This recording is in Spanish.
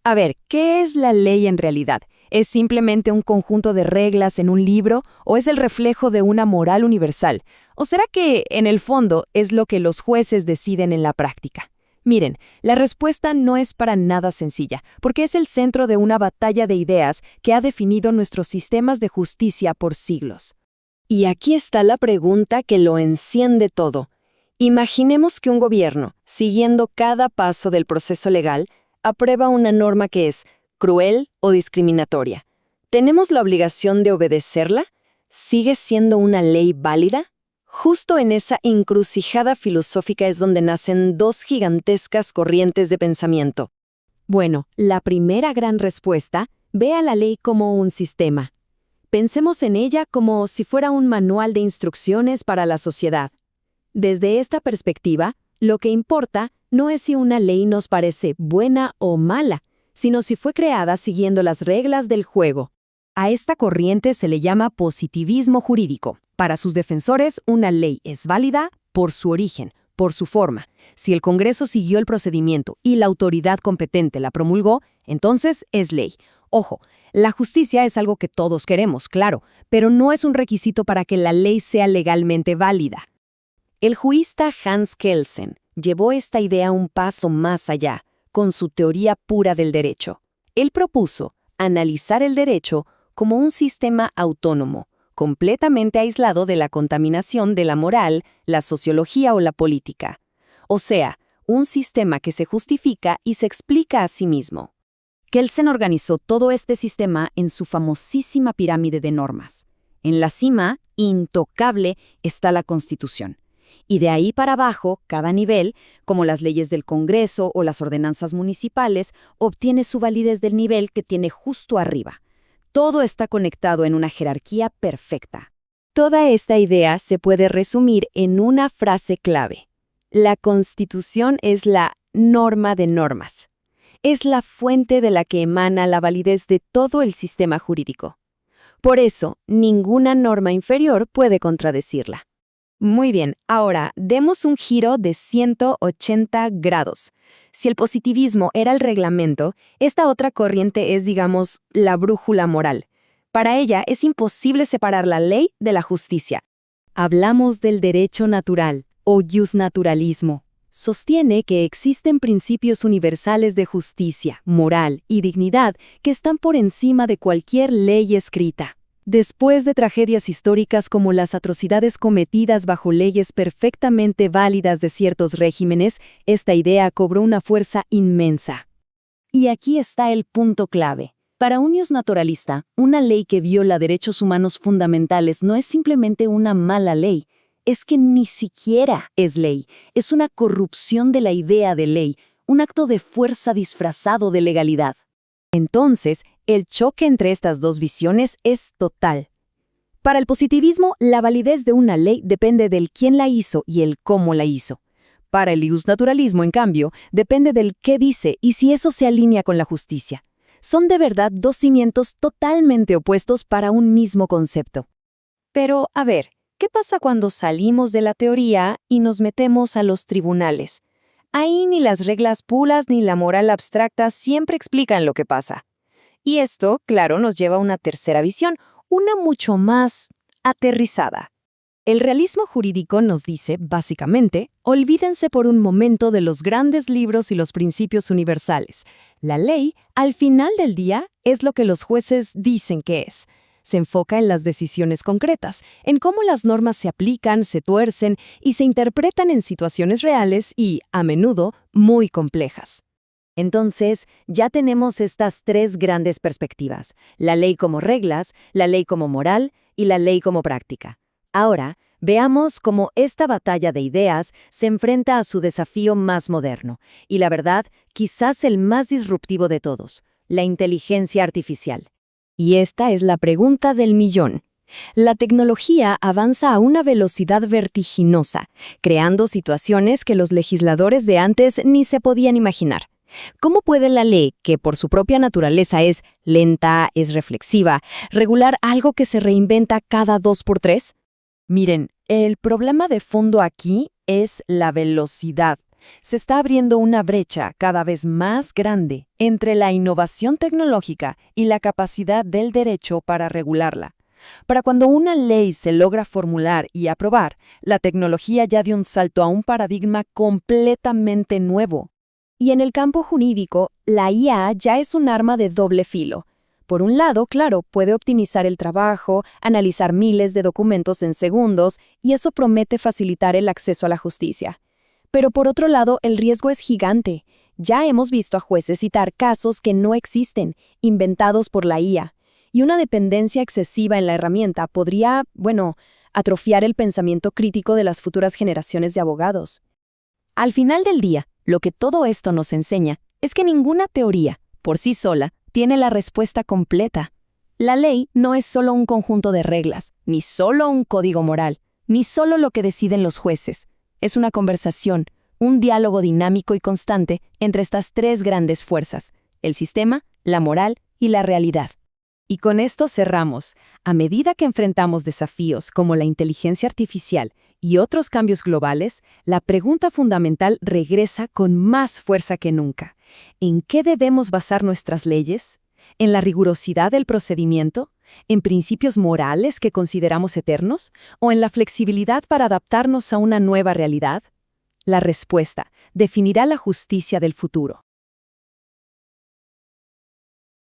A ver, ¿qué es la ley en realidad? ¿Es simplemente un conjunto de reglas en un libro o es el reflejo de una moral universal? ¿O será que, en el fondo, es lo que los jueces deciden en la práctica? Miren, la respuesta no es para nada sencilla, porque es el centro de una batalla de ideas que ha definido nuestros sistemas de justicia por siglos. Y aquí está la pregunta que lo enciende todo. Imaginemos que un gobierno, siguiendo cada paso del proceso legal, aprueba una norma que es cruel o discriminatoria. ¿Tenemos la obligación de obedecerla? ¿Sigue siendo una ley válida? Justo en esa encrucijada filosófica es donde nacen dos gigantescas corrientes de pensamiento. Bueno, la primera gran respuesta ve a la ley como un sistema. Pensemos en ella como si fuera un manual de instrucciones para la sociedad. Desde esta perspectiva, lo que importa no es si una ley nos parece buena o mala, sino si fue creada siguiendo las reglas del juego. A esta corriente se le llama positivismo jurídico. Para sus defensores, una ley es válida por su origen, por su forma. Si el Congreso siguió el procedimiento y la autoridad competente la promulgó, entonces es ley. Ojo, la justicia es algo que todos queremos, claro, pero no es un requisito para que la ley sea legalmente válida. El jurista Hans Kelsen llevó esta idea un paso más allá, con su teoría pura del derecho. Él propuso analizar el derecho como un sistema autónomo, completamente aislado de la contaminación de la moral, la sociología o la política. O sea, un sistema que se justifica y se explica a sí mismo. Kelsen organizó todo este sistema en su famosísima pirámide de normas. En la cima, intocable, está la Constitución. Y de ahí para abajo, cada nivel, como las leyes del Congreso o las ordenanzas municipales, obtiene su validez del nivel que tiene justo arriba. Todo está conectado en una jerarquía perfecta. Toda esta idea se puede resumir en una frase clave. La Constitución es la norma de normas. Es la fuente de la que emana la validez de todo el sistema jurídico. Por eso, ninguna norma inferior puede contradecirla. Muy bien, ahora demos un giro de 180 grados. Si el positivismo era el reglamento, esta otra corriente es, digamos, la brújula moral. Para ella es imposible separar la ley de la justicia. Hablamos del derecho natural, o justnaturalismo. Sostiene que existen principios universales de justicia, moral y dignidad que están por encima de cualquier ley escrita. Después de tragedias históricas como las atrocidades cometidas bajo leyes perfectamente válidas de ciertos regímenes, esta idea cobró una fuerza inmensa. Y aquí está el punto clave. Para un justnaturalista, una ley que viola derechos humanos fundamentales no es simplemente una mala ley, es que ni siquiera es ley, es una corrupción de la idea de ley, un acto de fuerza disfrazado de legalidad. Entonces, el choque entre estas dos visiones es total. Para el positivismo, la validez de una ley depende del quién la hizo y el cómo la hizo. Para el justnaturalismo, en cambio, depende del qué dice y si eso se alinea con la justicia. Son de verdad dos cimientos totalmente opuestos para un mismo concepto. Pero, a ver, ¿qué pasa cuando salimos de la teoría y nos metemos a los tribunales? Ahí ni las reglas puras ni la moral abstracta siempre explican lo que pasa. Y esto, claro, nos lleva a una tercera visión, una mucho más aterrizada. El realismo jurídico nos dice, básicamente, olvídense por un momento de los grandes libros y los principios universales. La ley, al final del día, es lo que los jueces dicen que es. Se enfoca en las decisiones concretas, en cómo las normas se aplican, se tuercen y se interpretan en situaciones reales y, a menudo, muy complejas. Entonces, ya tenemos estas tres grandes perspectivas, la ley como reglas, la ley como moral y la ley como práctica. Ahora, veamos cómo esta batalla de ideas se enfrenta a su desafío más moderno, y la verdad, quizás el más disruptivo de todos, la inteligencia artificial. Y esta es la pregunta del millón. La tecnología avanza a una velocidad vertiginosa, creando situaciones que los legisladores de antes ni se podían imaginar. ¿Cómo puede la ley, que por su propia naturaleza es lenta, es reflexiva, regular algo que se reinventa cada 2 por 3? Miren, el problema de fondo aquí es la velocidad. Se está abriendo una brecha cada vez más grande entre la innovación tecnológica y la capacidad del derecho para regularla. Para cuando una ley se logra formular y aprobar, la tecnología ya dio un salto a un paradigma completamente nuevo. Y en el campo jurídico, la IA ya es un arma de doble filo. Por un lado, claro, puede optimizar el trabajo, analizar miles de documentos en segundos, y eso promete facilitar el acceso a la justicia. Pero por otro lado, el riesgo es gigante. Ya hemos visto a jueces citar casos que no existen, inventados por la IA. Y una dependencia excesiva en la herramienta podría, atrofiar el pensamiento crítico de las futuras generaciones de abogados. Al final del día, lo que todo esto nos enseña es que ninguna teoría, por sí sola, tiene la respuesta completa. La ley no es solo un conjunto de reglas, ni solo un código moral, ni solo lo que deciden los jueces. Es una conversación, un diálogo dinámico y constante entre estas tres grandes fuerzas: el sistema, la moral y la realidad. Y con esto cerramos. A medida que enfrentamos desafíos como la inteligencia artificial y otros cambios globales, la pregunta fundamental regresa con más fuerza que nunca. ¿En qué debemos basar nuestras leyes? ¿En la rigurosidad del procedimiento? ¿En principios morales que consideramos eternos? ¿O en la flexibilidad para adaptarnos a una nueva realidad? La respuesta definirá la justicia del futuro.